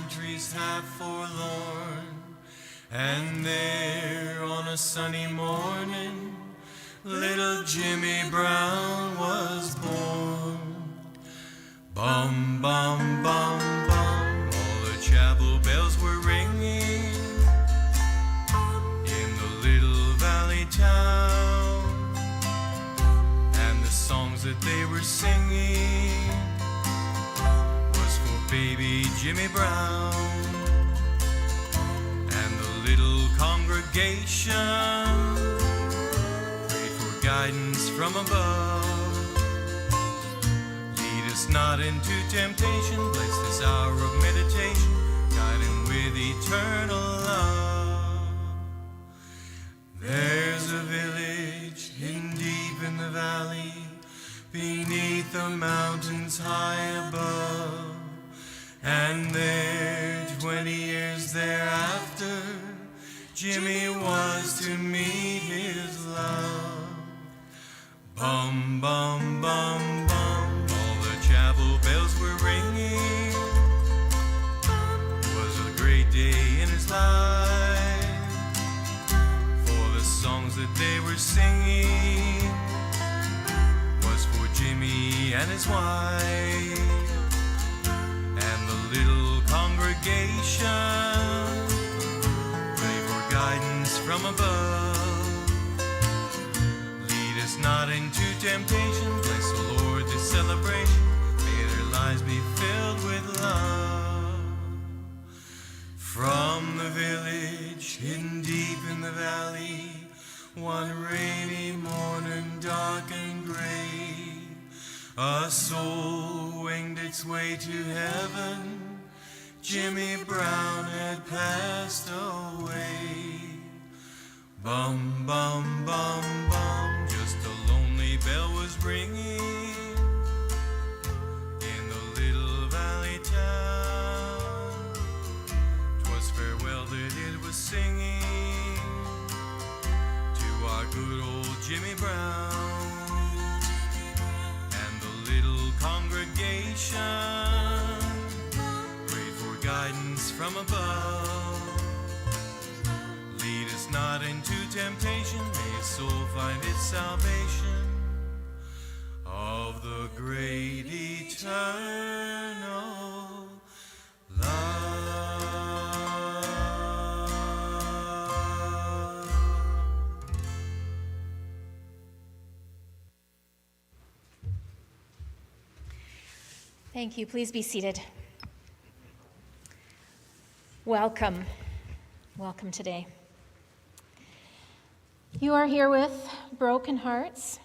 country's half forlorn. And there on a sunny morning, little Jimmy Brown was born. Bum, bum, bum, bum, all the chapel bells were ringing in the little valley town. And the songs that they were singing was for baby Jimmy Brown. And the little congregation prayed for guidance from above. Lead us not into temptation, bless this hour of meditation, guiding with eternal love. There's a village hidden deep in the valley, beneath the mountains high above. And there, 20 years thereafter, Jimmy was to meet his love. Bum, bum, bum, bum, all the chapel bells were ringing. It was a great day in his life, for the songs that they were singing was for Jimmy and his wife. And the little congregation pray for guidance from above. Lead us not into temptation, bless the Lord this celebration, may their lives be filled with love. From the village hidden deep in the valley, one rainy morning dark and gray, a soul winged its way to heaven. Jimmy Brown had passed away. Bum, bum, bum, bum, just a lonely bell was ringing in the little valley town. 'Twas farewell that it was singing to our good old Jimmy Brown. Congregation prayed for guidance from above. Lead us not into temptation, may his soul find its salvation of the great eternal love. Thank you. Please be seated. Welcome. Welcome today. You are here with broken hearts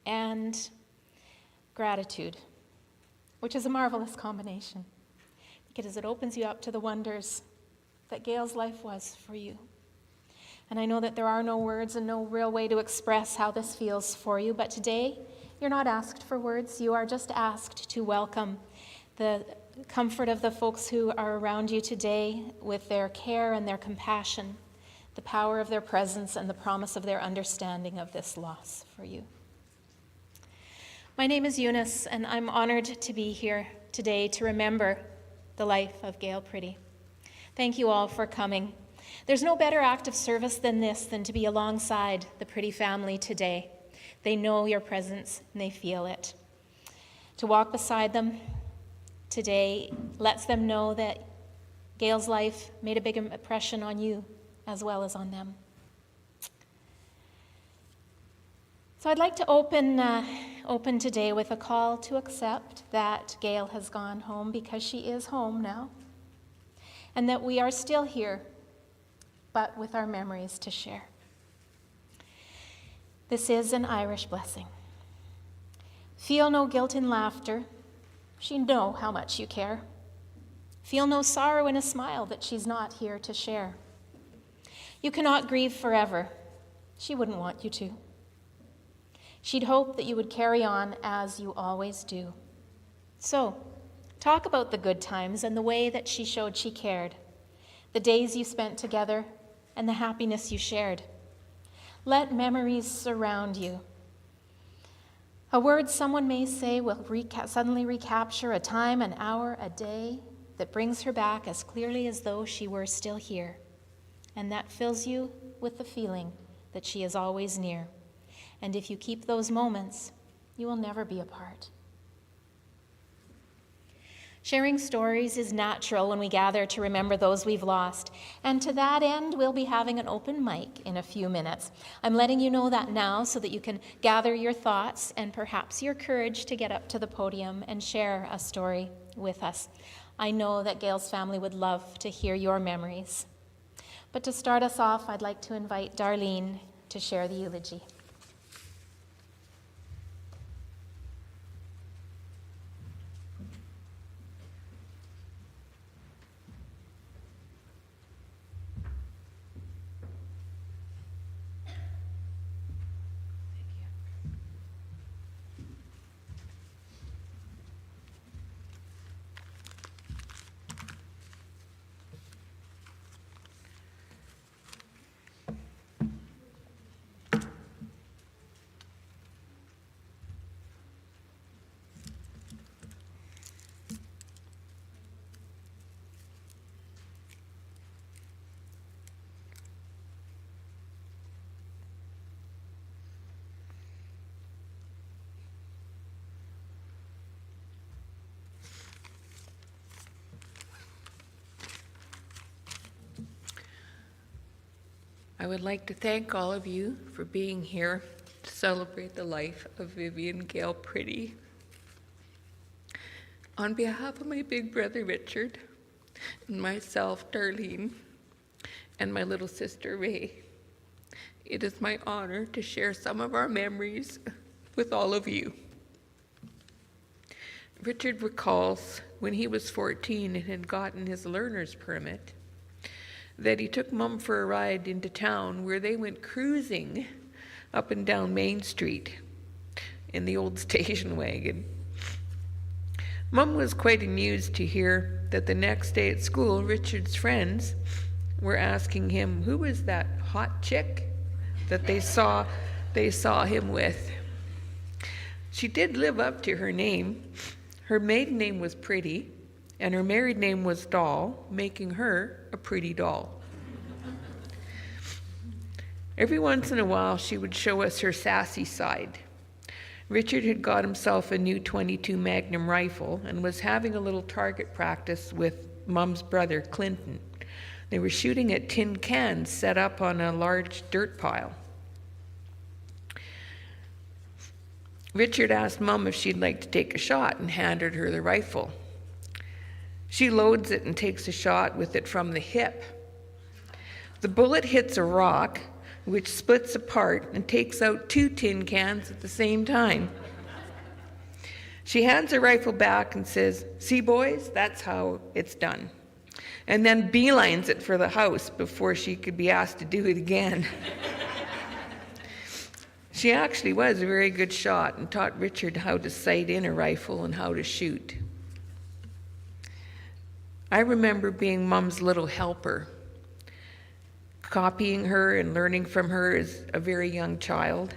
and gratitude, which is a marvelous combination because it opens you up to the wonders that Gail's life was for you. And I know that there are no words and no real way to express how this feels for you, but today, you're not asked for words, you are just asked to welcome the comfort of the folks who are around you today with their care and their compassion, the power of their presence and the promise of their understanding of this loss for you. My name is Eunice, and I'm honored to be here today to remember the life of Gail Prette. Thank you all for coming. There's no better act of service than this, than to be alongside the Prette family today. They know your presence and they feel it. To walk beside them today lets them know that Gail's life made a big impression on you as well as on them. So I'd like to open today with a call to accept that Gail has gone home because she is home now, and that we are still here, but with our memories to share. This is an Irish blessing. Feel no guilt in laughter. She know how much you care. Feel no sorrow in a smile that she's not here to share. You cannot grieve forever. She wouldn't want you to. She'd hope that you would carry on as you always do. So, talk about the good times and the way that she showed she cared, the days you spent together and the happiness you shared. Let memories surround you. A word someone may say will suddenly recapture a time, an hour, a day, that brings her back as clearly as though she were still here, and that fills you with the feeling that she is always near. And if you keep those moments, you will never be apart. Sharing stories is natural when we gather to remember those we've lost. And to that end, we'll be having an open mic in a few minutes. I'm letting you know that now so that you can gather your thoughts and perhaps your courage to get up to the podium and share a story with us. I know that Gail's family would love to hear your memories. But to start us off, I'd like to invite Darlene to share the eulogy. I would like to thank all of you for being here to celebrate the life of Vivian Gail Prette. On behalf of my big brother Richard, and myself, Darlene, and my little sister Ray, it is my honor to share some of our memories with all of you. Richard recalls when he was 14 and had gotten his learner's permit, that he took Mum for a ride into town where they went cruising up and down Main Street in the old station wagon. Mum was quite amused to hear that the next day at school, Richard's friends were asking him who was that hot chick that they saw him with. She did live up to her name. Her maiden name was Prette, and her married name was Doll, making her a pretty doll. Every once in a while, she would show us her sassy side. Richard had got himself a new .22 Magnum rifle and was having a little target practice with Mum's brother, Clinton. They were shooting at tin cans set up on a large dirt pile. Richard asked Mum if she'd like to take a shot and handed her the rifle. She loads it and takes a shot with it from the hip. The bullet hits a rock, which splits apart and takes out 2 tin cans at the same time. She hands her rifle back and says, "See, boys, that's how it's done," and then beelines it for the house before she could be asked to do it again. She actually was a very good shot and taught Richard how to sight in a rifle and how to shoot. I remember being Mum's little helper, copying her and learning from her as a very young child,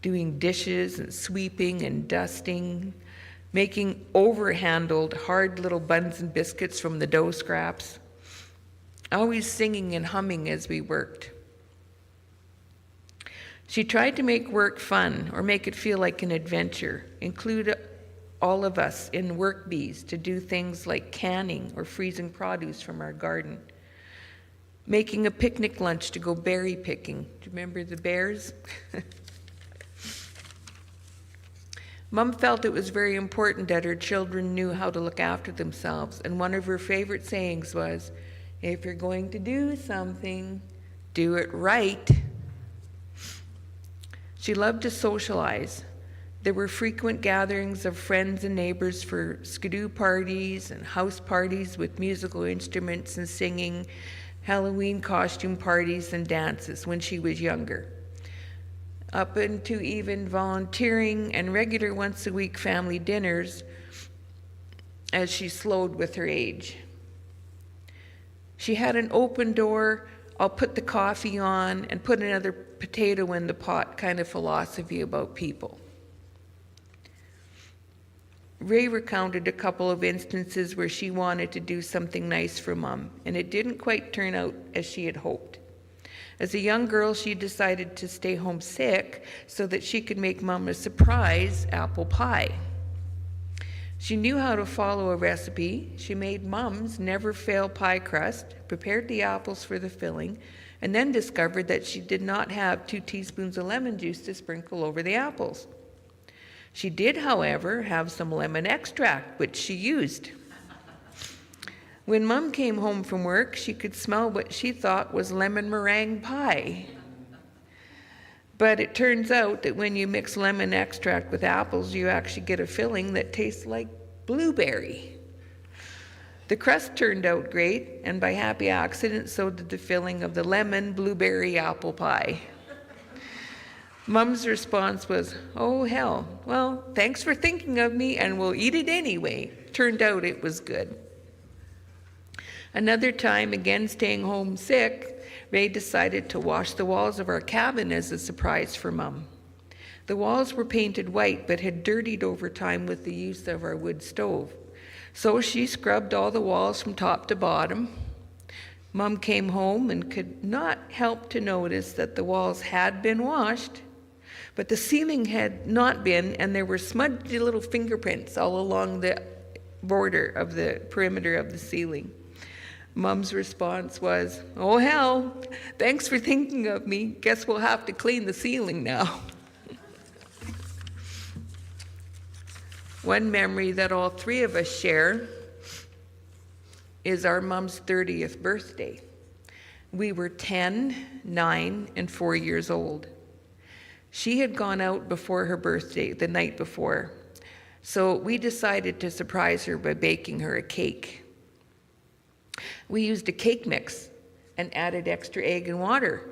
doing dishes and sweeping and dusting, making overhandled hard little buns and biscuits from the dough scraps, always singing and humming as we worked. She tried to make work fun or make it feel like an adventure, include all of us in work bees to do things like canning or freezing produce from our garden, making a picnic lunch to go berry picking. Do you remember the bears? Mum felt it was very important that her children knew how to look after themselves, and one of her favorite sayings was, "If you're going to do something, do it right." She loved to socialize. There were frequent gatherings of friends and neighbors for skidoo parties and house parties with musical instruments and singing, Halloween costume parties and dances when she was younger, up into even volunteering and regular once-a-week family dinners as she slowed with her age. She had an open door, I'll put the coffee on and put another potato in the pot kind of philosophy about people. Ray recounted a couple of instances where she wanted to do something nice for Mom, and it didn't quite turn out as she had hoped. As a young girl, she decided to stay home sick so that she could make Mom a surprise apple pie. She knew how to follow a recipe. She made Mom's never-fail pie crust, prepared the apples for the filling, and then discovered that she did not have 2 teaspoons of lemon juice to sprinkle over the apples. She did, however, have some lemon extract, which she used. When Mom came home from work, she could smell what she thought was lemon meringue pie. But it turns out that when you mix lemon extract with apples, you actually get a filling that tastes like blueberry. The crust turned out great, and by happy accident, so did the filling of the lemon blueberry apple pie. Mom's response was, "Oh, hell, well, thanks for thinking of me, and we'll eat it anyway." Turned out it was good. Another time, again staying home sick, Ray decided to wash the walls of our cabin as a surprise for Mom. The walls were painted white, but had dirtied over time with the use of our wood stove. So she scrubbed all the walls from top to bottom. Mom came home and could not help to notice that the walls had been washed, but the ceiling had not been, and there were smudgy little fingerprints all along the border of the perimeter of the ceiling. Mom's response was, "Oh, hell, thanks for thinking of me. Guess we'll have to clean the ceiling now." One memory that all 3 of us share is our Mom's 30th birthday. We were 10, 9, and 4 years old. She had gone out before her birthday, the night before, so we decided to surprise her by baking her a cake. We used a cake mix and added extra egg and water,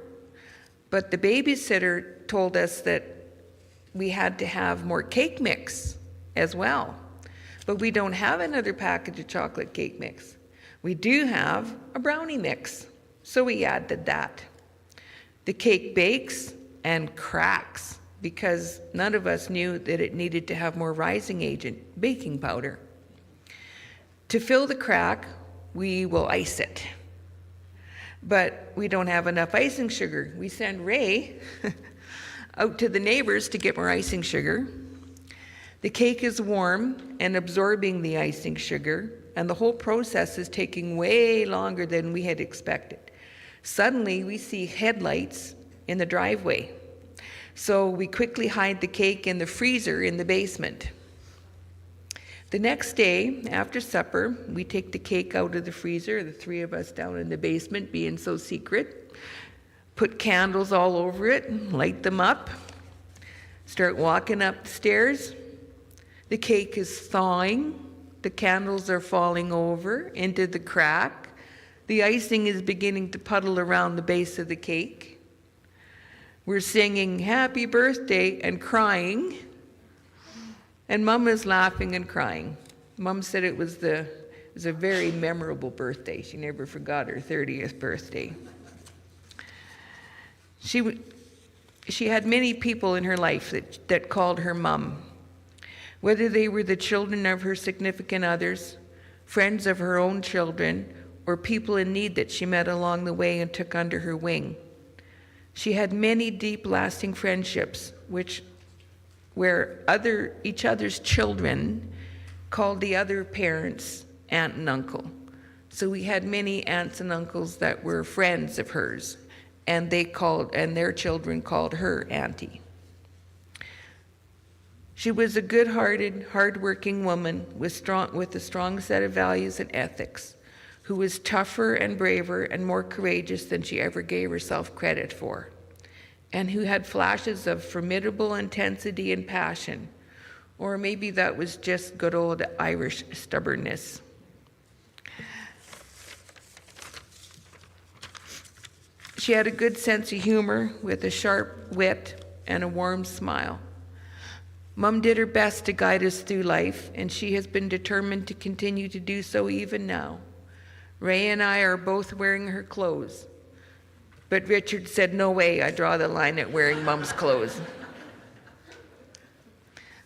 but the babysitter told us that we had to have more cake mix as well. But we don't have another package of chocolate cake mix. We do have a brownie mix, so we added that. The cake bakes and cracks because none of us knew that it needed to have more rising agent, baking powder. To fill the crack, we will ice it. But we don't have enough icing sugar. We send Ray out to the neighbors to get more icing sugar. The cake is warm and absorbing the icing sugar, and the whole process is taking way longer than we had expected. Suddenly, we see headlights in the driveway. So we quickly hide the cake in the freezer in the basement. The next day, after supper, we take the cake out of the freezer, the 3 of us down in the basement being so secret, put candles all over it, light them up, start walking up the stairs. The cake is thawing, the candles are falling over into the crack, the icing is beginning to puddle around the base of the cake. We're singing happy birthday and crying, and Mom is laughing and crying. Mom said it was a very memorable birthday. She never forgot her 30th birthday. She had many people in her life that called her Mom. Whether they were the children of her significant others, friends of her own children, or people in need that she met along the way and took under her wing. She had many deep, lasting friendships, where each other's children called the other parents aunt and uncle. So we had many aunts and uncles that were friends of hers, and their children called her auntie. She was a good-hearted, hard-working woman with a strong set of values and ethics, who was tougher and braver and more courageous than she ever gave herself credit for, and who had flashes of formidable intensity and passion, or maybe that was just good old Irish stubbornness. She had a good sense of humor with a sharp wit and a warm smile. Mom did her best to guide us through life, and she has been determined to continue to do so even now. Ray and I are both wearing her clothes, but Richard said, "No way, I draw the line at wearing Mom's clothes."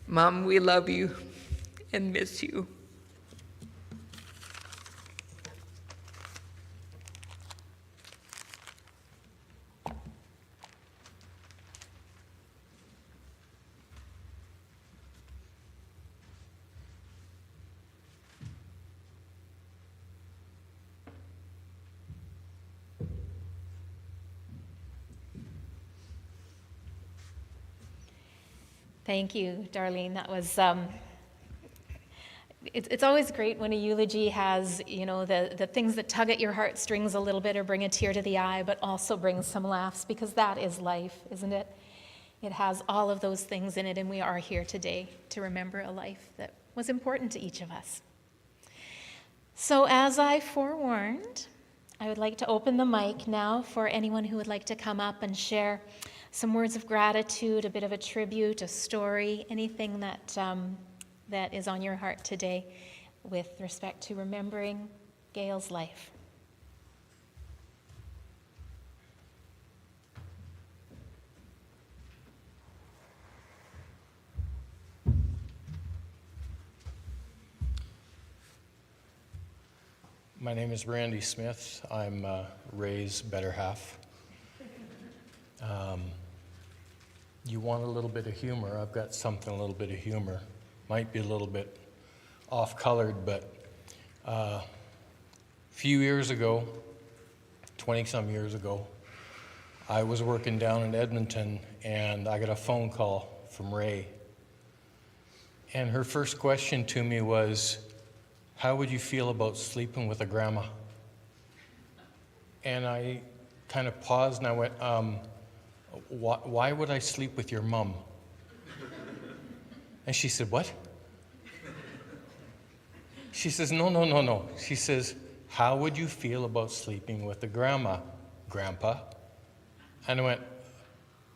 Mom, we love you, and miss you. Thank you, Darlene. That was, it's always great when a eulogy has, the things that tug at your heartstrings a little bit or bring a tear to the eye, but also brings some laughs, because that is life, isn't it? It has all of those things in it, and we are here today to remember a life that was important to each of us. So as I forewarned, I would like to open the mic now for anyone who would like to come up and share some words of gratitude, a bit of a tribute, a story, anything that that is on your heart today with respect to remembering Gail's life. My name is Randy Smith. I'm Ray's better half. You want a little bit of humor? I've got something, a little bit of humor. Might be a little bit off-colored, but a few years ago, 20-some years ago, I was working down in Edmonton, and I got a phone call from Ray. And her first question to me was, "How would you feel about sleeping with a grandma?" And I kind of paused, and I went, why would I sleep with your mom? And she said, "What?" She says, no. She says, "How would you feel about sleeping with a grandma, Grandpa?" And I went,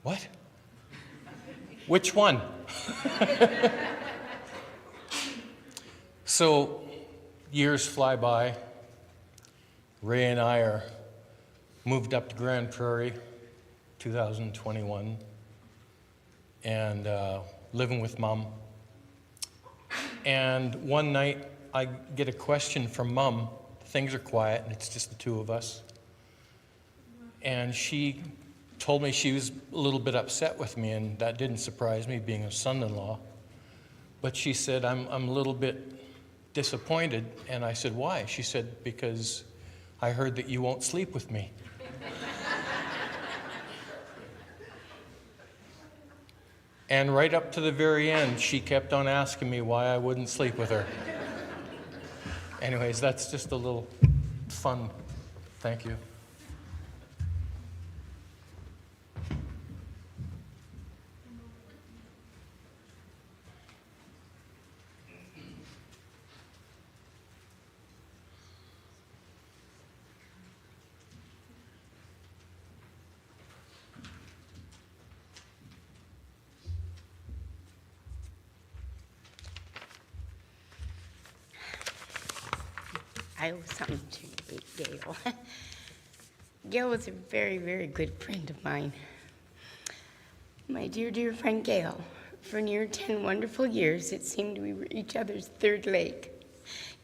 "What? Which one?" So years fly by. Ray and I are moved up to Grand Prairie, 2021, and living with Mom. And one night I get a question from Mom. Things are quiet and it's just the two of us. And she told me she was a little bit upset with me, and that didn't surprise me, being a son-in-law. But she said, I'm a little bit disappointed. And I said, "Why?" She said, "Because I heard that you won't sleep with me." And right up to the very end, she kept on asking me why I wouldn't sleep with her. Anyways, that's just a little fun. Thank you. I owe something to Gail. Gail was a very, very good friend of mine. My dear, dear friend Gail, for near 10 wonderful years, it seemed we were each other's third leg,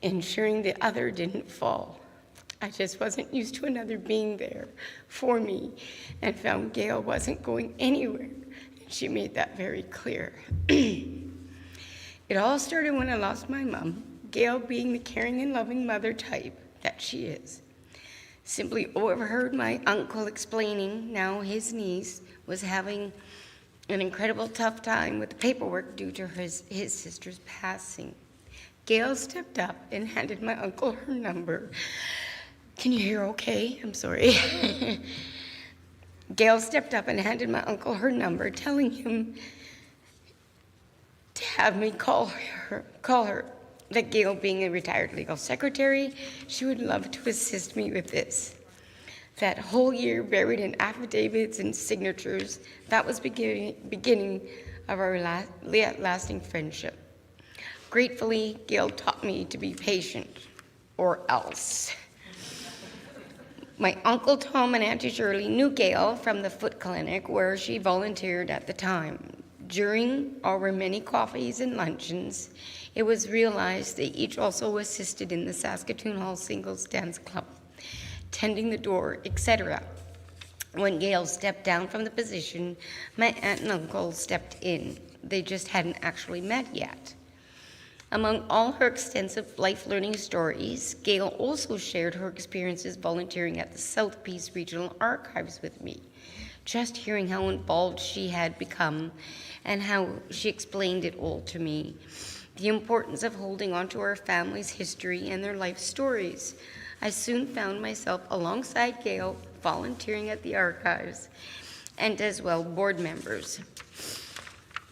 ensuring the other didn't fall. I just wasn't used to another being there for me, and found Gail wasn't going anywhere. She made that very clear. It all started when I lost my mom, Gail being the caring and loving mother type that she is. Simply overheard my uncle explaining now his niece was having an incredible tough time with the paperwork due to his sister's passing. Gail stepped up and handed my uncle her number. Can you hear okay? I'm sorry. Gail stepped up and handed my uncle her number, telling him to have me call her. That Gail, being a retired legal secretary, she would love to assist me with this. That whole year buried in affidavits and signatures, that was beginning of our lasting friendship. Gratefully, Gail taught me to be patient, or else. My Uncle Tom and Auntie Shirley knew Gail from the foot clinic where she volunteered at the time. During our many coffees and luncheons, it was realized they each also assisted in the Saskatoon Hall Singles Dance Club, tending the door, etc. When Gail stepped down from the position, my aunt and uncle stepped in. They just hadn't actually met yet. Among all her extensive life learning stories, Gail also shared her experiences volunteering at the South Peace Regional Archives with me. Just hearing how involved she had become and how she explained it all to me, the importance of holding on to our family's history and their life stories, I soon found myself alongside Gail volunteering at the archives and as well board members.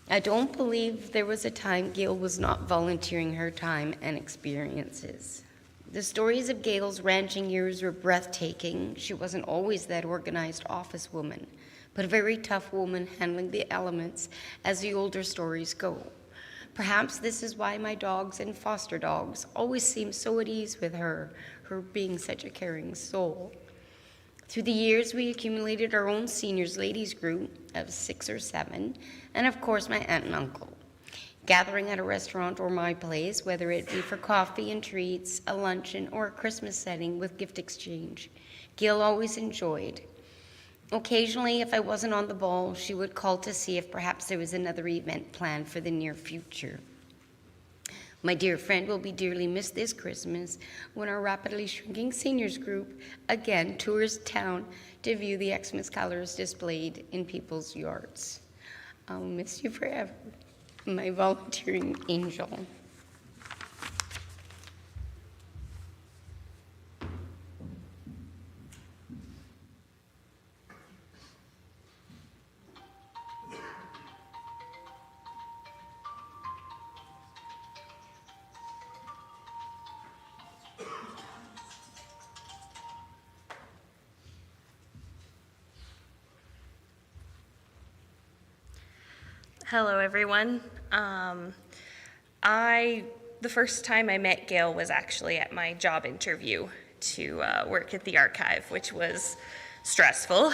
I don't believe there was a time Gail was not volunteering her time and experiences. The stories of Gail's ranching years were breathtaking. She wasn't always that organized office woman, but a very tough woman handling the elements as the older stories go. Perhaps this is why my dogs and foster dogs always seem so at ease with her being such a caring soul. Through the years, we accumulated our own seniors ladies group of 6 or 7, and of course my aunt and uncle. Gathering at a restaurant or my place, whether it be for coffee and treats, a luncheon, or a Christmas setting with gift exchange, Gail always enjoyed. Occasionally, if I wasn't on the ball, she would call to see if perhaps there was another event planned for the near future. My dear friend will be dearly missed this Christmas when our rapidly shrinking seniors group again tours town to view the Xmas colors displayed in people's yards. I'll miss you forever, my volunteering angel. Hello, everyone. The first time I met Gail was actually at my job interview to work at the archive, which was stressful.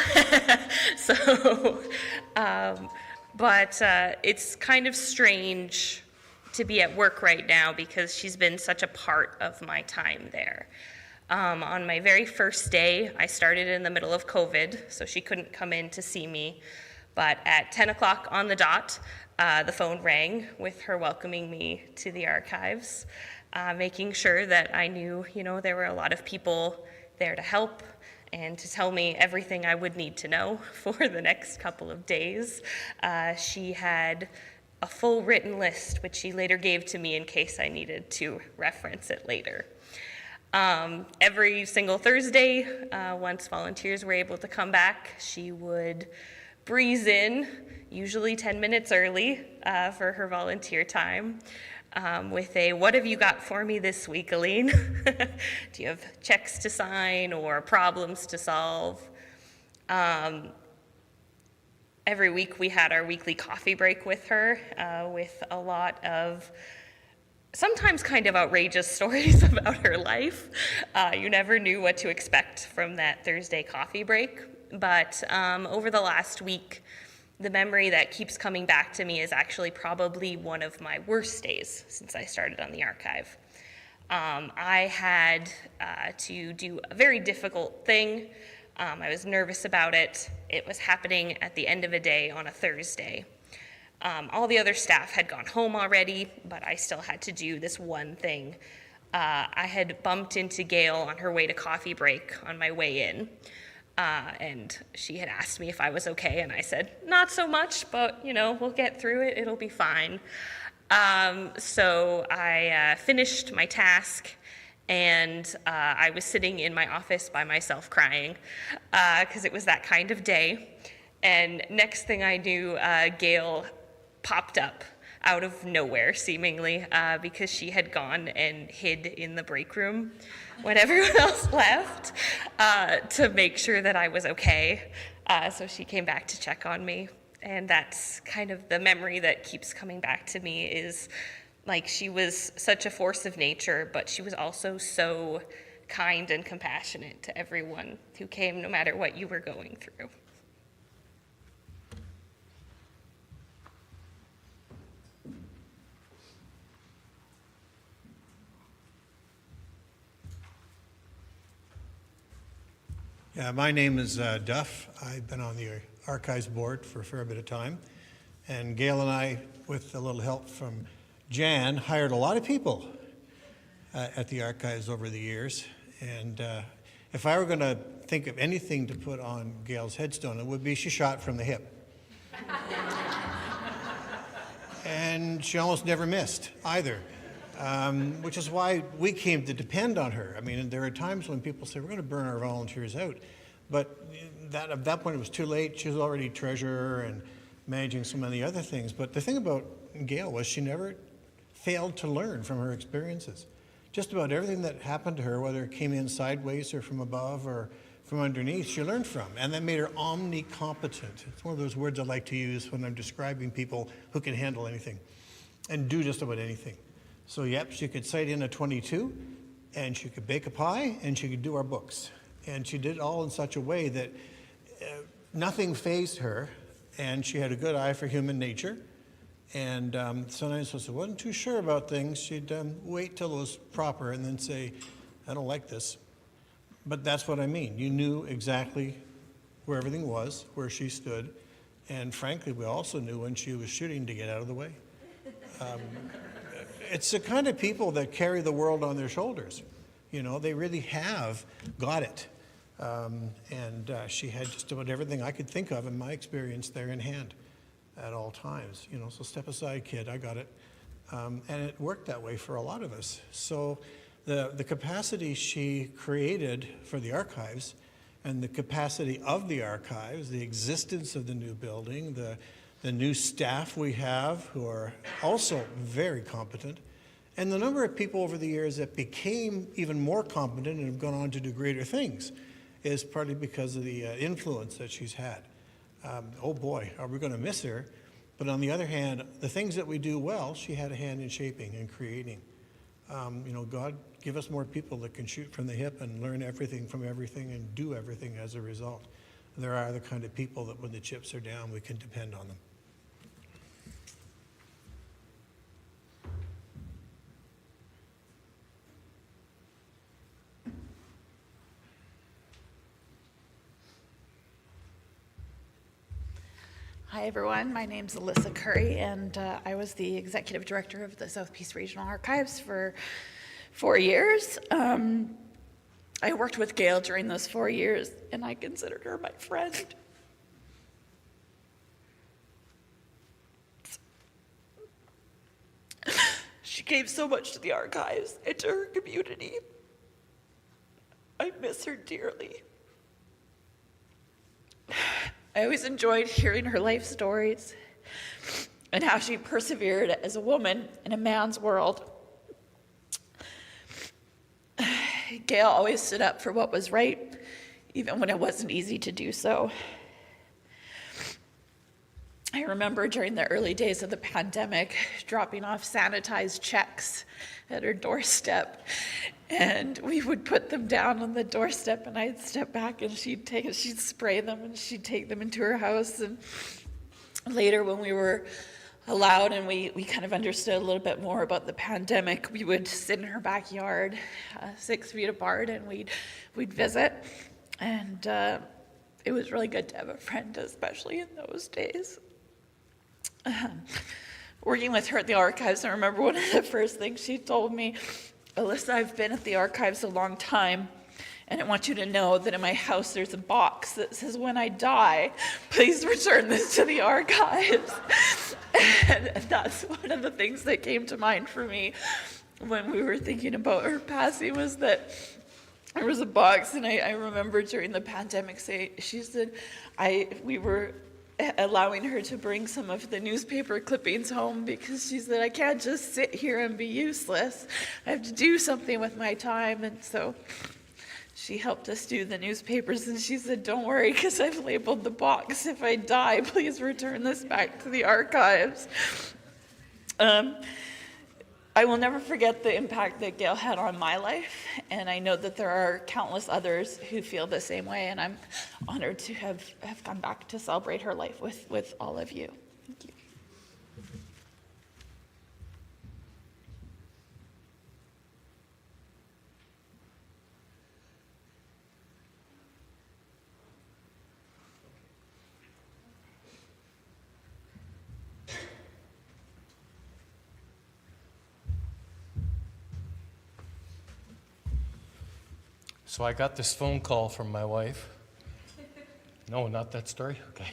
But it's kind of strange to be at work right now because she's been such a part of my time there. On my very first day, I started in the middle of COVID, so she couldn't come in to see me. But at 10 o'clock on the dot, the phone rang with her welcoming me to the archives, making sure that I knew, there were a lot of people there to help and to tell me everything I would need to know for the next couple of days. She had a full written list, which she later gave to me in case I needed to reference it later. Every single Thursday, once volunteers were able to come back, she would breeze in, usually 10 minutes early for her volunteer time, with a, "What have you got for me this week, Aline?" Do you have checks to sign or problems to solve? Every week we had our weekly coffee break with her, with a lot of sometimes kind of outrageous stories about her life. You never knew what to expect from that Thursday coffee break. But over the last week, the memory that keeps coming back to me is actually probably one of my worst days since I started on the archive. I had to do a very difficult thing. I was nervous about it. It was happening at the end of a day on a Thursday. All the other staff had gone home already, but I still had to do this one thing. I had bumped into Gail on her way to coffee break on my way in. And she had asked me if I was okay, and I said, "Not so much, but, we'll get through it. It'll be fine." So I finished my task, and I was sitting in my office by myself crying, because it was that kind of day. And next thing I knew, Gail popped up out of nowhere, seemingly, because she had gone and hid in the break room when everyone else left, to make sure that I was okay. So she came back to check on me. And that's kind of the memory that keeps coming back to me, is like she was such a force of nature, but she was also so kind and compassionate to everyone who came, no matter what you were going through. Yeah, my name is Duff. I've been on the Archives Board for a fair bit of time. And Gail and I, with a little help from Jan, hired a lot of people at the Archives over the years. And if I were going to think of anything to put on Gail's headstone, it would be she shot from the hip. And she almost never missed either. Which is why we came to depend on her. I mean, there are times when people say, we're going to burn our volunteers out. But at that point, it was too late. She was already treasurer and managing so many other things. But the thing about Gail was she never failed to learn from her experiences. Just about everything that happened to her, whether it came in sideways or from above or from underneath, she learned from. And that made her omnicompetent. It's one of those words I like to use when I'm describing people who can handle anything and do just about anything. So, yep, she could sight in a .22, and she could bake a pie, and she could do our books. And she did it all in such a way that nothing fazed her, and she had a good eye for human nature. And sometimes when she wasn't too sure about things, she'd wait till it was proper and then say, I don't like this. But that's what I mean. You knew exactly where everything was, where she stood. And frankly, we also knew when she was shooting to get out of the way. It's the kind of people that carry the world on their shoulders. You know, they really have got it. She had just about everything I could think of in my experience there in hand at all times. You know, so step aside, kid, I got it. And it worked that way for a lot of us. So the capacity she created for the archives and the capacity of the archives, the existence of the new building, the new staff we have who are also very competent, and the number of people over the years that became even more competent and have gone on to do greater things is partly because of the influence that she's had. Oh boy, are we going to miss her? But on the other hand, the things that we do well, she had a hand in shaping and creating. You know, God, give us more people that can shoot from the hip and learn everything from everything and do everything as a result. There are the kind of people that when the chips are down, we can depend on them. Hi everyone, my name's Alyssa Curry and I was the executive director of the South Peace Regional Archives for 4 years. I worked with Gail during those 4 years and I considered her my friend. She gave so much to the archives and to her community. I miss her dearly. I always enjoyed hearing her life stories and how she persevered as a woman in a man's world. Gail always stood up for what was right, even when it wasn't easy to do so. I remember during the early days of the pandemic, dropping off sanitized checks at her doorstep, and we would put them down on the doorstep, and I'd step back, and she'd spray them, and she'd take them into her house. And later, when we were allowed and we kind of understood a little bit more about the pandemic, we would sit in her backyard, 6 feet apart, and we'd visit. And it was really good to have a friend, especially in those days. Working with her at the archives, I remember one of the first things she told me, Alyssa, I've been at the archives a long time, and I want you to know that in my house there's a box that says, when I die, please return this to the archives. And that's one of the things that came to mind for me when we were thinking about her passing, was that there was a box, and I remember during the pandemic, she said, we were allowing her to bring some of the newspaper clippings home because she said, I can't just sit here and be useless. I have to do something with my time. And so she helped us do the newspapers, and she said, don't worry, because I've labeled the box. If I die, please return this back to the archives. I will never forget the impact that Gail had on my life, and I know that there are countless others who feel the same way, and I'm honored to have come back to celebrate her life with all of you. Thank you. So I got this phone call from my wife. No, not that story? Okay.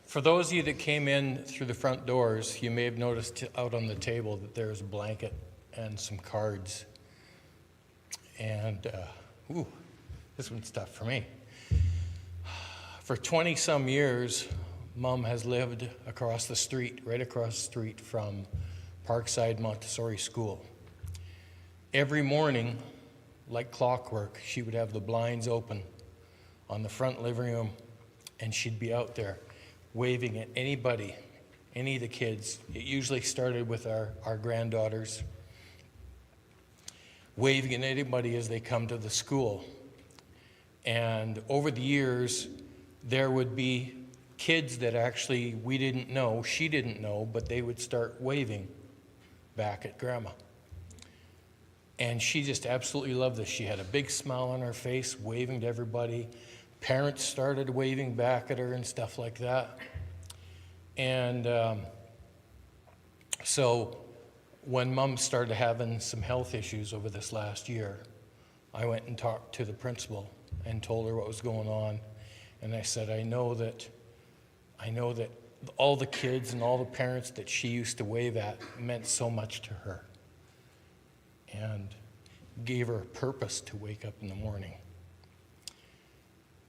For those of you that came in through the front doors, you may have noticed out on the table that there's a blanket and some cards. And, this one's tough for me. For 20-some years, Mom has lived across the street, right across the street from Parkside Montessori School. Every morning, like clockwork, she would have the blinds open on the front living room, and she'd be out there waving at anybody, any of the kids. It usually started with our granddaughters, waving at anybody as they come to the school. And over the years, there would be kids that actually we didn't know, she didn't know, but they would start waving back at Grandma. And she just absolutely loved this. She had a big smile on her face, waving to everybody. Parents started waving back at her and stuff like that. And so when Mom started having some health issues over this last year, I went and talked to the principal and told her what was going on. And I said, I know that all the kids and all the parents that she used to wave at meant so much to her, and gave her a purpose to wake up in the morning.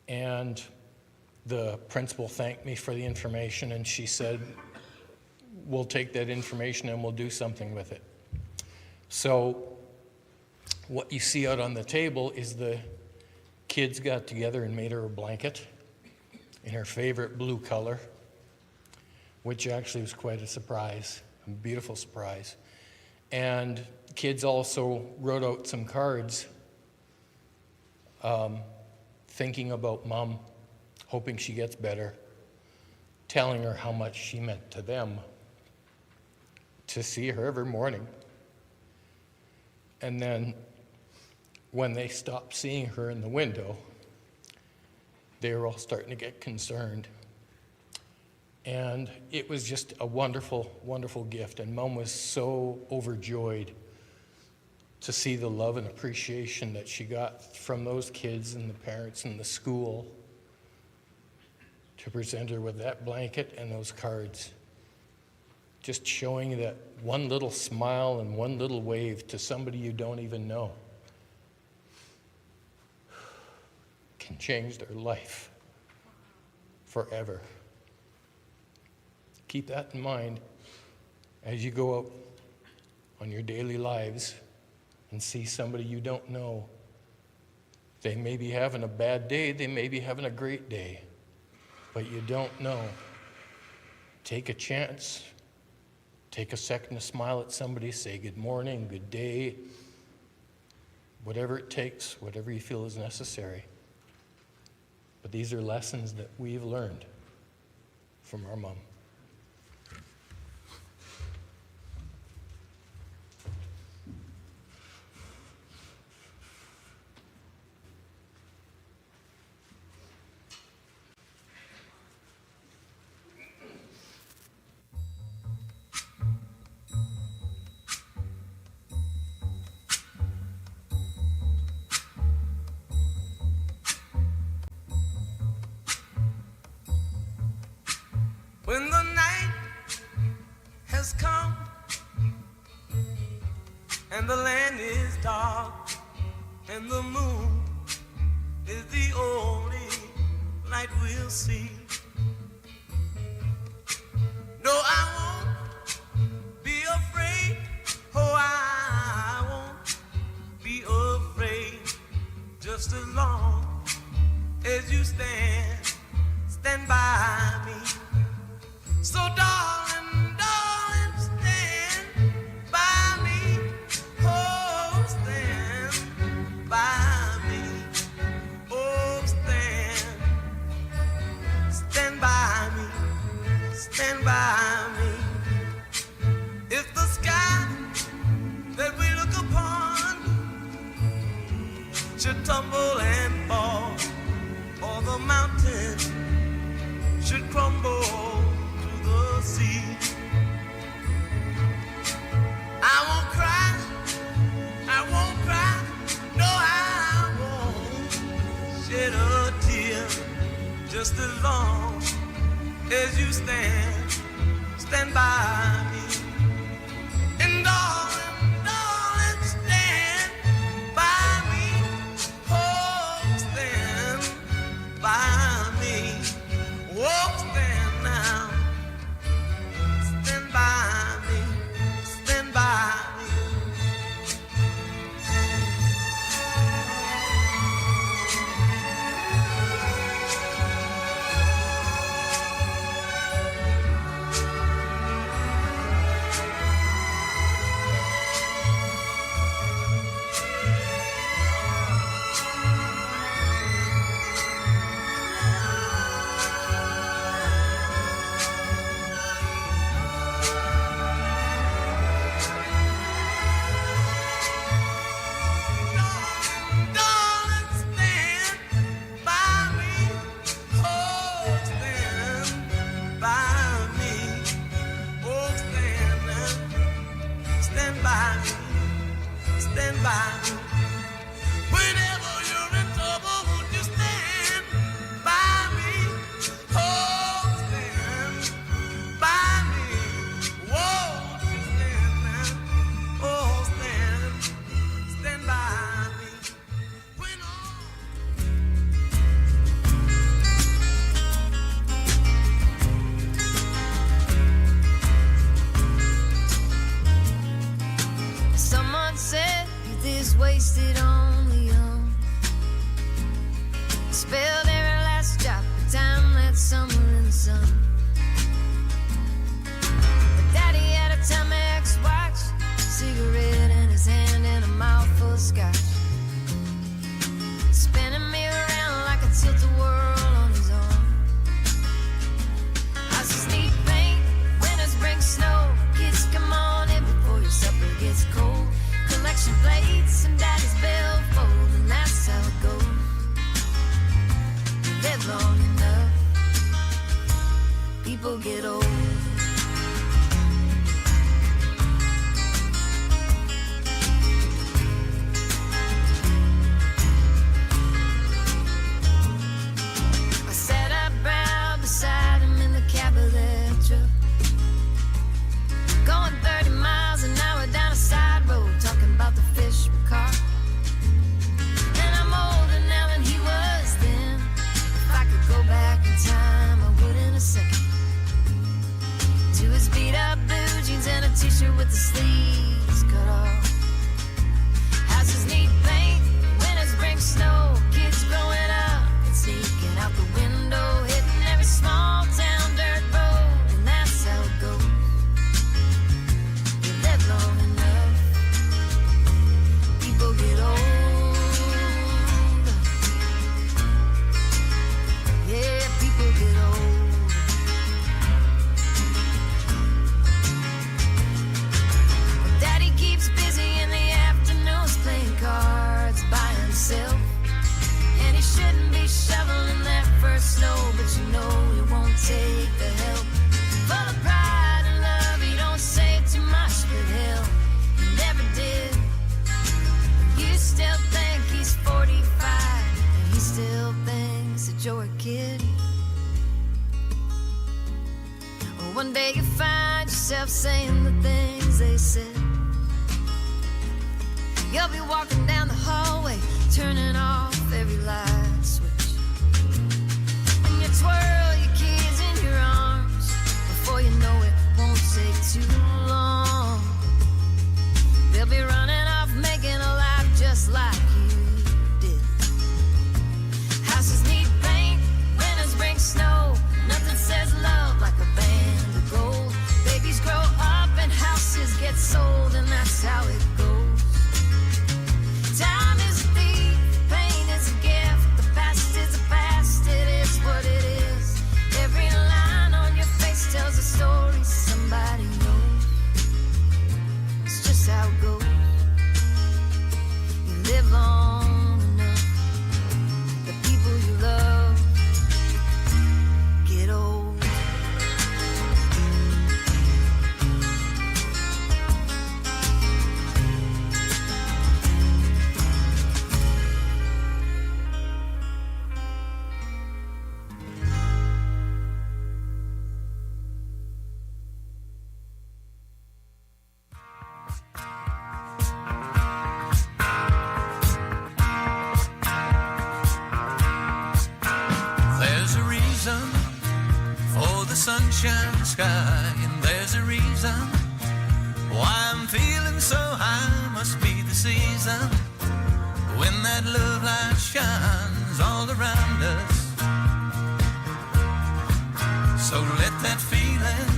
And the principal thanked me for the information, and she said, we'll take that information and we'll do something with it. So what you see out on the table is the kids got together and made her a blanket in her favorite blue color, which actually was quite a surprise, a beautiful surprise. And kids also wrote out some cards thinking about Mom, hoping she gets better, telling her how much she meant to them to see her every morning. And then when they stopped seeing her in the window, they were all starting to get concerned. And it was just a wonderful, wonderful gift. And Mom was so overjoyed to see the love and appreciation that she got from those kids and the parents and the school to present her with that blanket and those cards. Just showing that one little smile and one little wave to somebody you don't even know can change their life forever. Keep that in mind as you go out on your daily lives and see somebody you don't know. They may be having a bad day, they may be having a great day, but you don't know. Take a chance. Take a second to smile at somebody, say good morning, good day, whatever it takes, whatever you feel is necessary. But these are lessons that we've learned from our mom. When the night has come and the land is dark and the moon is the only light we'll see. No, I won't be afraid. Oh, I won't be afraid. Just as long as you stand by me. So darling, darling, stand by me. Oh, stand by me. Oh, stand by me. Stand by me. If the sky that we look upon should tumble and fall, or the mountain should crumble to the sea, I won't cry, I won't cry, stand by me. And darling, darling, stand by me. Oh, stand by me. Oh, stand now. Stand by me. Stand by me. Darling, stand by me. Oh, stand by me. Oh, stand by me. Stand by me. Whenever you're in trouble, won't you stand by me? Oh, stand by me. Won't you stand now? Oh, stand by me. When all Someone said youth is wasted on the young. Spilled every last drop of time that summer in the sun. But Daddy had a Timex watch, cigarette in his hand and a mouthful of scotch. Spinning me around like a tilt-a-whirl on his arm. Houses need paint, winters bring snow. Kids, come on in before your supper gets cold. Collection plates and Daddy's billfold, and that's how it goes. You live long enough, people get old. I sat up proud beside him in the cab of their truck, going 30 miles an hour down a side road, talking about the fish we caught. And I'm older now than he was then. If I could go back in time, I would in a second. To his beat up blue jeans and a t-shirt with the sleeves cut off. Houses need paint, winters bring snow. Kids growing up and sneaking out the window, hitting every small town dirt road, and that's how it goes. You live long enough, people get old. Yeah, people get old. Daddy keeps busy in the afternoons playing cards by himself. And he shouldn't be shoveling that first snow, but you know he won't take the help. Full of pride and love, he don't say too much, but hell, he never did. You still think he's 45, and he still thinks that you're a kid. Well, one day you find yourself saying the things they said. You'll be walking down the hallway, turning off every light switch, and you twirl your kids in your arms. Before you know it, won't take too long. They'll be running off, making a life just like you did. Houses need paint, winters bring snow. Nothing says love like a band of gold. Babies grow up and houses get sold, and that's how it goes. Time is a thief, pain is a gift. The past is the past, it is what it is. sunshine sky, and there's a reason why I'm feeling so high. Must be the season when that love light shines all around us. So let that feeling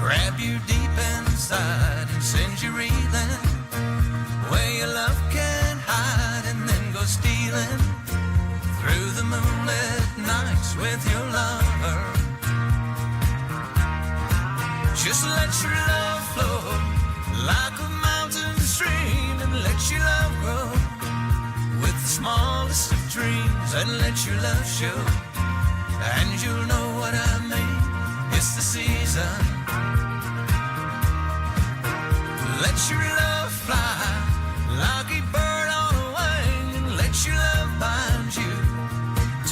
grab you deep inside and send you reeling where your love can't hide, and then go stealing through the moonlit nights with your lover. Just let your love flow like a mountain stream, and let your love grow with the smallest of dreams, and let your love show, and you'll know what I mean. It's the season. Let your love fly like a bird on a wing, and let your love bind you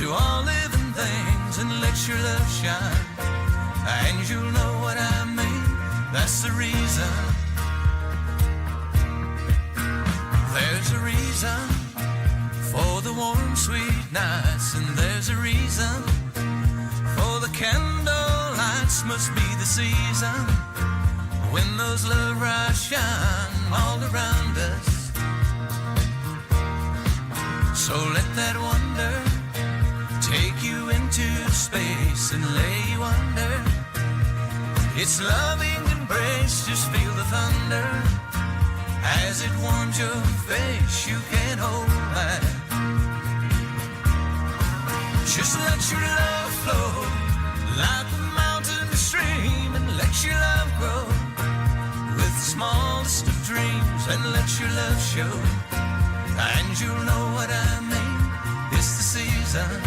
to all living things, and let your love shine, and you'll know what I mean. That's the reason. There's a reason for the warm, sweet nights, and there's a reason for the candle lights. Must be the season when those love rays shine all around us. So let that wonder take you into space and lay you under its loving embrace. Just feel the thunder as it warms your face. You can't hold back. Just let your love flow like a mountain stream, and let your love grow with the smallest of dreams, and let your love show, and you'll know what I mean. It's the season.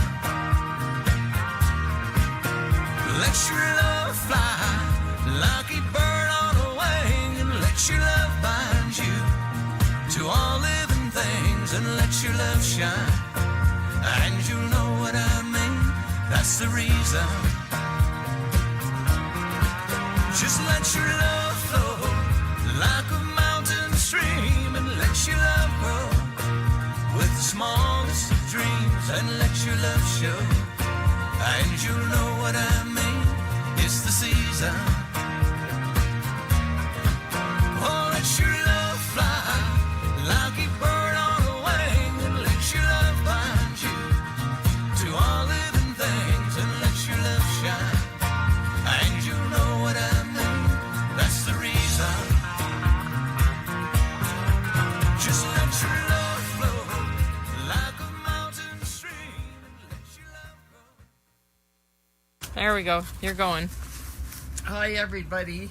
Let your love fly like a bird on a wing, and let your love bind you to all living things, and let your love shine, and you'll know what I mean. That's the reason. Just let your love flow like a mountain stream, and let your love grow with the smallest of dreams, and let your love show, and you'll know what I mean. It's the season. Oh, let your love fly like a bird on a wing, and let your love bind you to all living things, and let your love shine, and you'll know what I mean. That's the reason. Just let your love flow like a mountain stream, and let your love grow. There we go. You're going. Hi, everybody.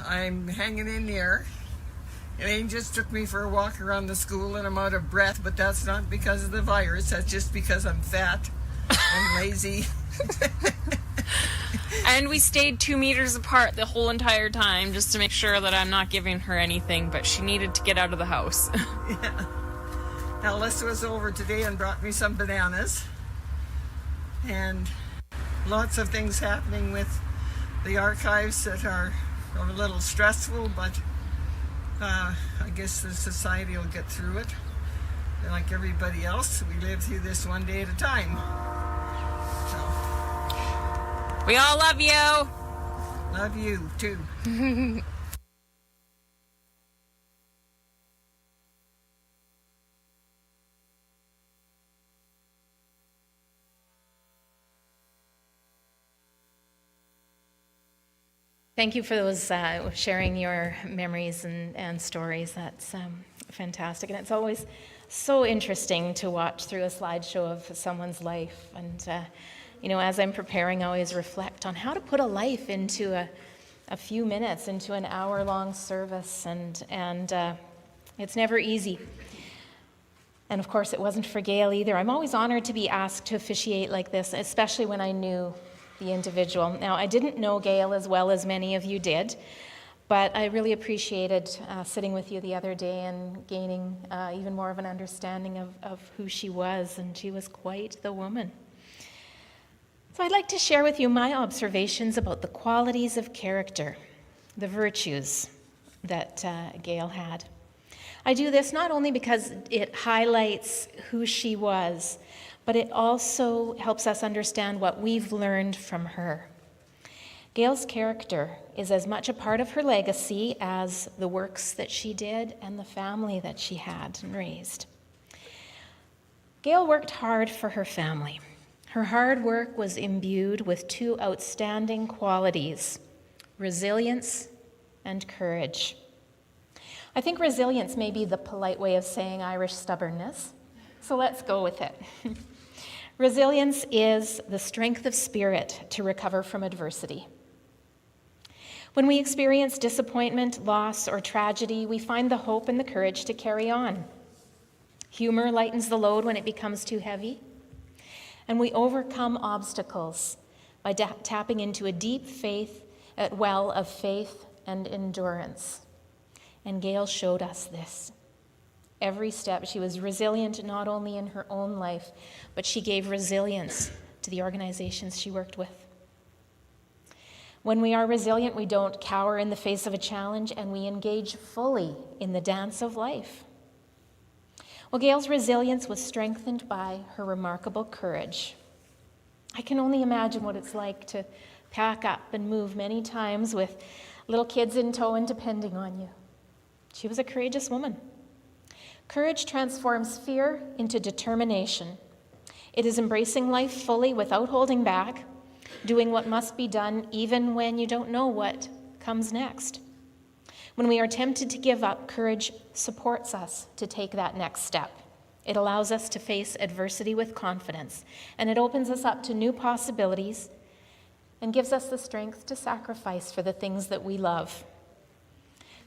I'm hanging in there. Elaine just took me for a walk around the school, and I'm out of breath, but that's not because of the virus. That's just because I'm fat and lazy. And we stayed 2 meters apart the whole entire time just to make sure that I'm not giving her anything, but she needed to get out of the house. Yeah. Now, Alyssa was over today and brought me some bananas. And lots of things happening with the archives that are a little stressful, but I guess the society will get through it. And like everybody else, we live through this one day at a time. So, We all love you. love you too. Thank you for those sharing your memories and stories. That's fantastic. And it's always so interesting to watch through a slideshow of someone's life. And, as I'm preparing, I always reflect on how to put a life into a few minutes, into an hour-long service. And it's never easy. And, of course, it wasn't for Gail either. I'm always honored to be asked to officiate like this, especially when I knew the individual. Now, I didn't know Gail as well as many of you did, but I really appreciated sitting with you the other day and gaining even more of an understanding of who she was, and she was quite the woman. So I'd like to share with you my observations about the qualities of character, the virtues that Gail had. I do this not only because it highlights who she was, but it also helps us understand what we've learned from her. Gail's character is as much a part of her legacy as the works that she did and the family that she had and raised. Gail worked hard for her family. Her hard work was imbued with two outstanding qualities: resilience and courage. I think resilience may be the polite way of saying Irish stubbornness, so let's go with it. Resilience is the strength of spirit to recover from adversity. When we experience disappointment, loss, or tragedy, we find the hope and the courage to carry on. Humor lightens the load when it becomes too heavy, and we overcome obstacles by tapping into a deep well of faith and endurance. And Gail showed us this. Every step, she was resilient not only in her own life, but she gave resilience to the organizations she worked with. When we are resilient, we don't cower in the face of a challenge, and we engage fully in the dance of life. Well, Gail's resilience was strengthened by her remarkable courage. I can only imagine what it's like to pack up and move many times with little kids in tow and depending on you. She was a courageous woman. Courage transforms fear into determination. It is embracing life fully without holding back, doing what must be done even when you don't know what comes next. When we are tempted to give up, courage supports us to take that next step. It allows us to face adversity with confidence, and it opens us up to new possibilities and gives us the strength to sacrifice for the things that we love.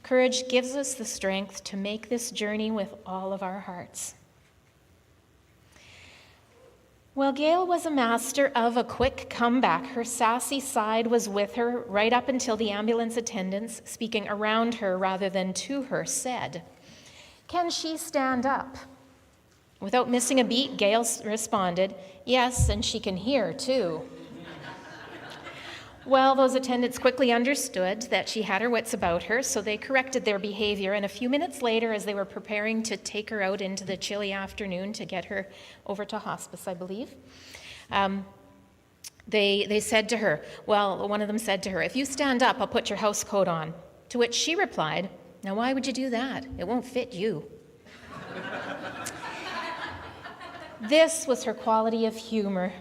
Courage gives us the strength to make this journey with all of our hearts. Well, Gail was a master of a quick comeback. Her sassy side was with her right up until the ambulance attendants, speaking around her rather than to her, said, "Can she stand up?" Without missing a beat, Gail responded, "Yes, and she can hear too." Well, those attendants quickly understood that she had her wits about her, so they corrected their behavior, and a few minutes later, as they were preparing to take her out into the chilly afternoon to get her over to hospice, I believe, they said to her, one of them said to her, "If you stand up, I'll put your house coat on." To which she replied, "Now why would you do that? It won't fit you." This was her quality of humor.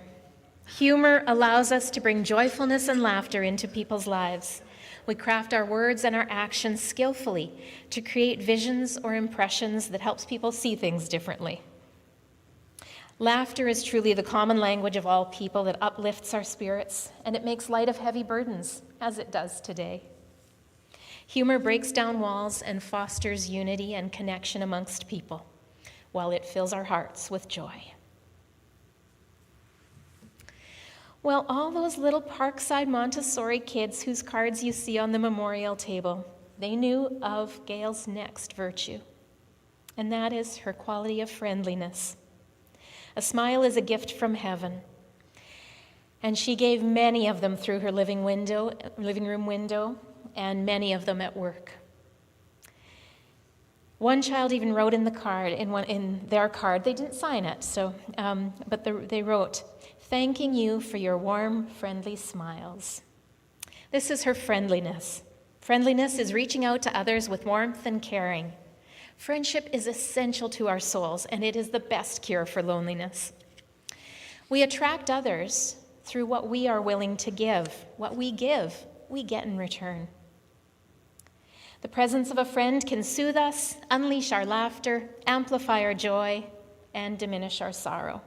Humor allows us to bring joyfulness and laughter into people's lives. We craft our words and our actions skillfully to create visions or impressions that helps people see things differently. Laughter is truly the common language of all people that uplifts our spirits, and it makes light of heavy burdens, as it does today. Humor breaks down walls and fosters unity and connection amongst people, while it fills our hearts with joy. Well, all those little Parkside Montessori kids whose cards you see on the memorial table, they knew of Gail's next virtue, and that is her quality of friendliness. A smile is a gift from heaven, and she gave many of them through her living room window, and many of them at work. One child even wrote in their card, they didn't sign it, but they wrote, "Thanking you for your warm, friendly smiles." This is her friendliness. Friendliness is reaching out to others with warmth and caring. Friendship is essential to our souls, and it is the best cure for loneliness. We attract others through what we are willing to give. What we give, we get in return. The presence of a friend can soothe us, unleash our laughter, amplify our joy, and diminish our sorrow.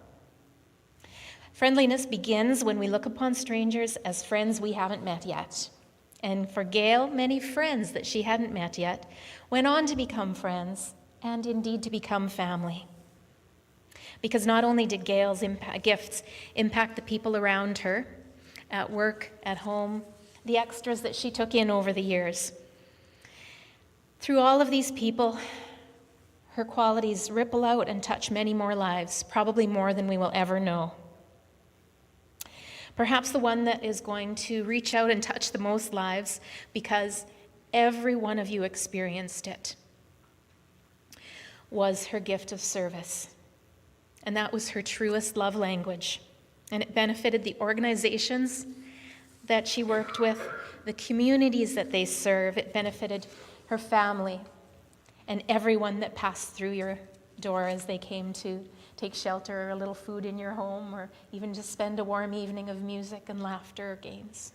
Friendliness begins when we look upon strangers as friends we haven't met yet. And for Gail, many friends that she hadn't met yet went on to become friends and indeed to become family. Because not only did Gail's gifts impact the people around her, at work, at home, the extras that she took in over the years. Through all of these people, her qualities ripple out and touch many more lives, probably more than we will ever know. Perhaps the one that is going to reach out and touch the most lives because every one of you experienced it was her gift of service. And that was her truest love language. And it benefited the organizations that she worked with, the communities that they serve. It benefited her family and everyone that passed through your door as they came to take shelter or a little food in your home, or even just spend a warm evening of music and laughter or games.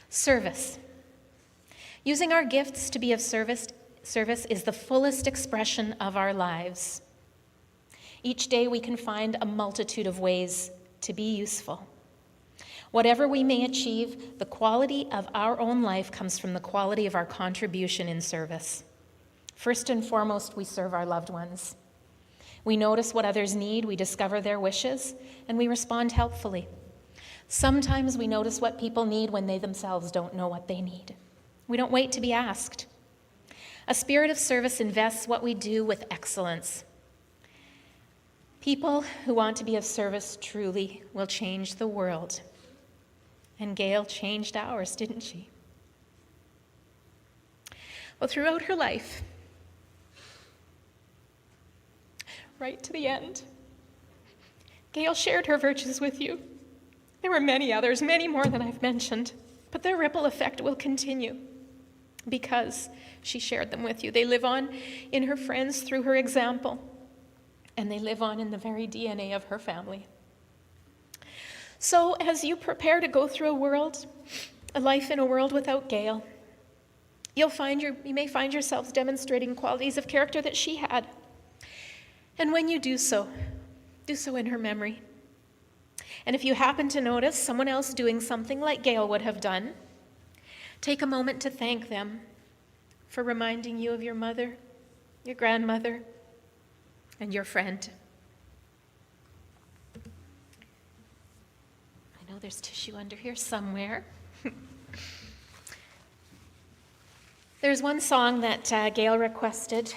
Service. Using our gifts to be of service is the fullest expression of our lives. Each day we can find a multitude of ways to be useful. Whatever we may achieve, the quality of our own life comes from the quality of our contribution in service. First and foremost, we serve our loved ones. We notice what others need, we discover their wishes, and we respond helpfully. Sometimes we notice what people need when they themselves don't know what they need. We don't wait to be asked. A spirit of service invests what we do with excellence. People who want to be of service truly will change the world. And Gail changed ours, didn't she? Well, throughout her life, right to the end, Gail shared her virtues with you. There were many others, many more than I've mentioned, but their ripple effect will continue because she shared them with you. They live on in her friends through her example, and they live on in the very DNA of her family. So as you prepare to go through a life in a world without Gail, you may find yourselves demonstrating qualities of character that she had. And when you do so in her memory. And if you happen to notice someone else doing something like Gail would have done, take a moment to thank them for reminding you of your mother, your grandmother, and your friend. I know there's tissue under here somewhere. There's one song that Gail requested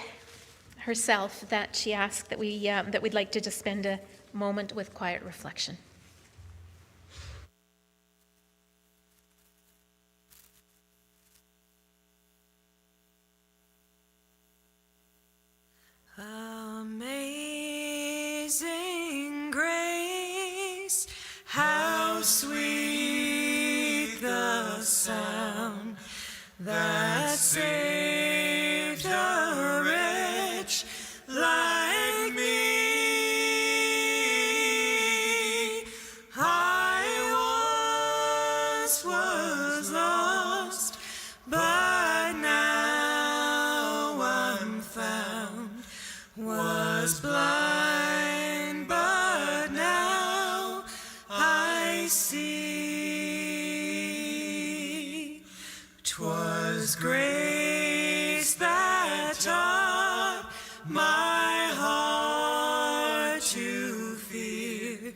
herself that she asked that we'd like to just spend a moment with quiet reflection. Amazing grace, how sweet the sound that saved a wretch like me. I once was lost, but now I'm found. Was blind, but now I see. 'Twas grace that taught my heart to fear,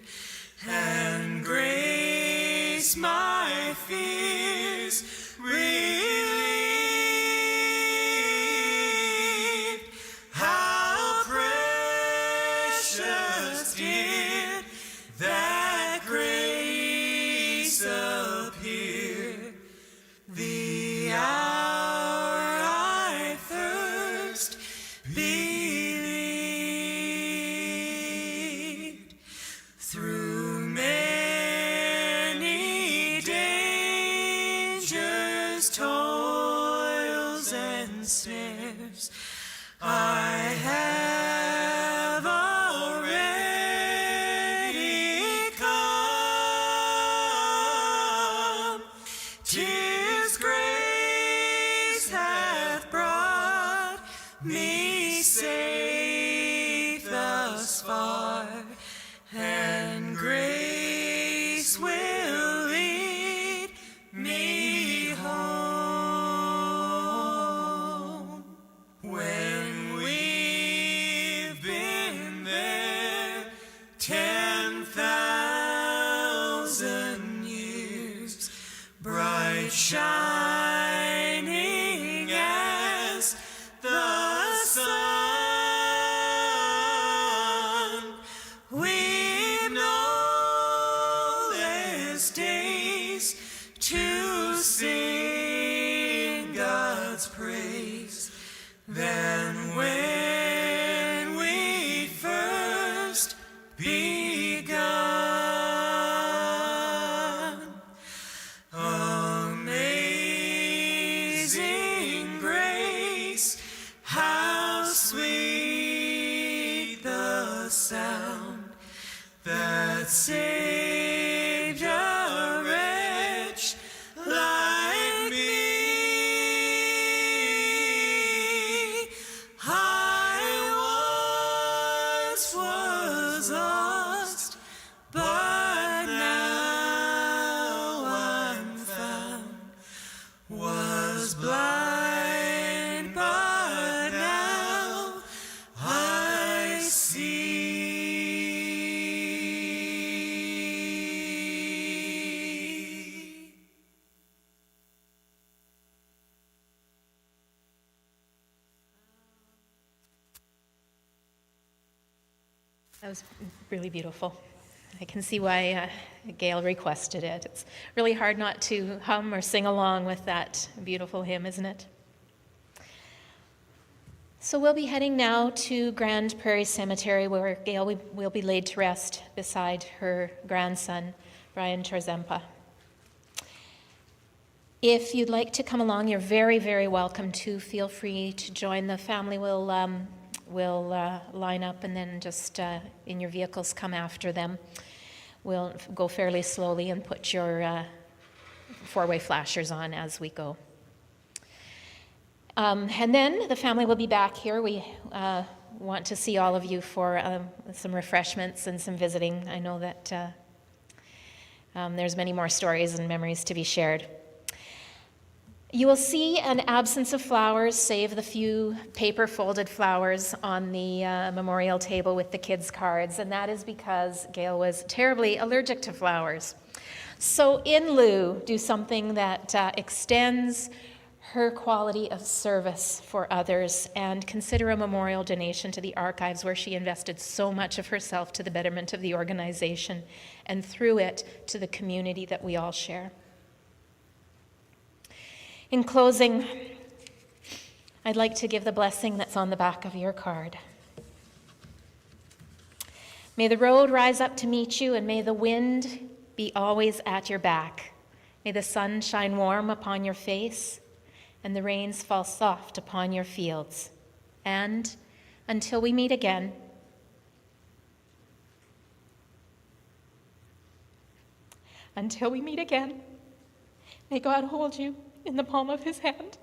and grace my fears relieved. How precious did that grace appear, the hour I first believed. Through many dangers, toils, and snares, I have already come. 'Tis grace hath brought me safe thus far, and grace will lead me home. When we've been there 10,000 years, bright shining as the sun, we've no less days to sing God's praise than when we first begun. That was really beautiful. I can see why Gail requested it. It's really hard not to hum or sing along with that beautiful hymn, isn't it? So we'll be heading now to Grand Prairie Cemetery, where Gail will be laid to rest beside her grandson, Brian Chorzempa. If you'd like to come along, you're very, very welcome to. Feel free to join. The family will line up and then just in your vehicles come after them. We'll go fairly slowly and put your four-way flashers on as we go. And then the family will be back here. We want to see all of you for some refreshments and some visiting. I know that there's many more stories and memories to be shared. You will see an absence of flowers, save the few paper-folded flowers on the memorial table with the kids' cards, and that is because Gail was terribly allergic to flowers. So in lieu, do something that extends her quality of service for others, and consider a memorial donation to the archives, where she invested so much of herself to the betterment of the organization, and through it to the community that we all share. In closing, I'd like to give the blessing that's on the back of your card. May the road rise up to meet you, and may the wind be always at your back. May the sun shine warm upon your face, and the rains fall soft upon your fields. And until we meet again, may God hold you in the palm of his hand.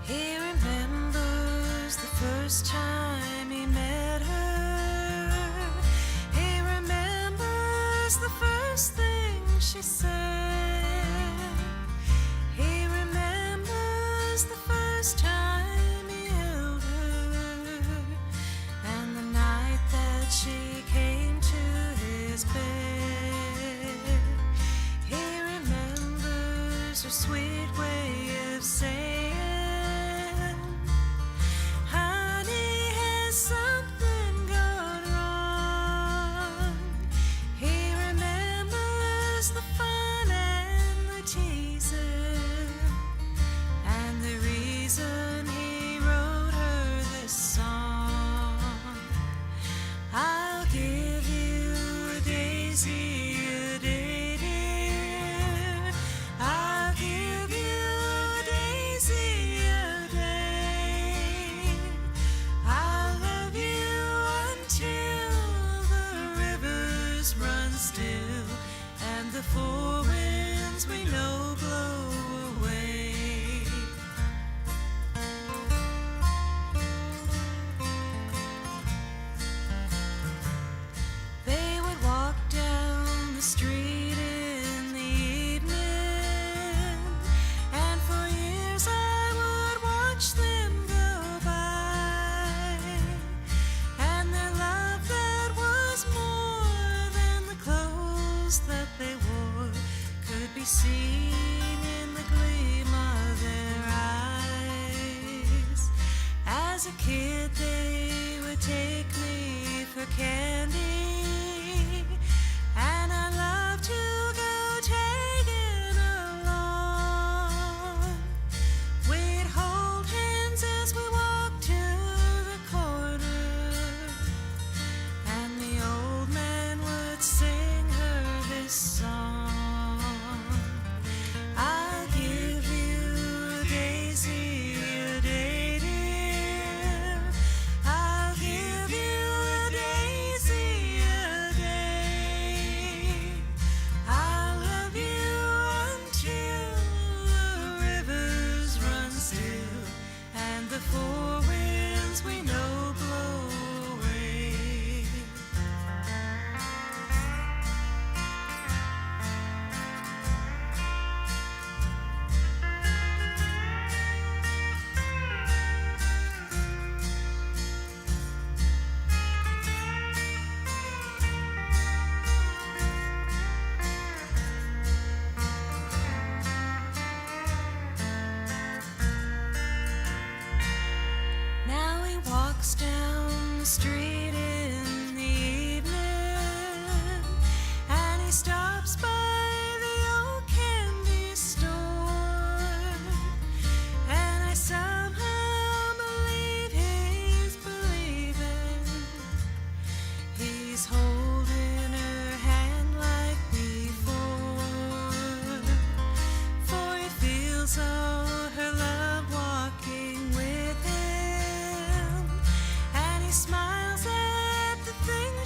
He remembers the first time he met her. He remembers the first thing she said. He remembers the first time he held her, and the night that she came to his bed. He remembers her sweet way of saying, honey, has something gone wrong? He remembers the fun and the teasing, and the reason he wrote her this song. I'll give you a daisy, a day, dear. I'll give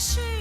she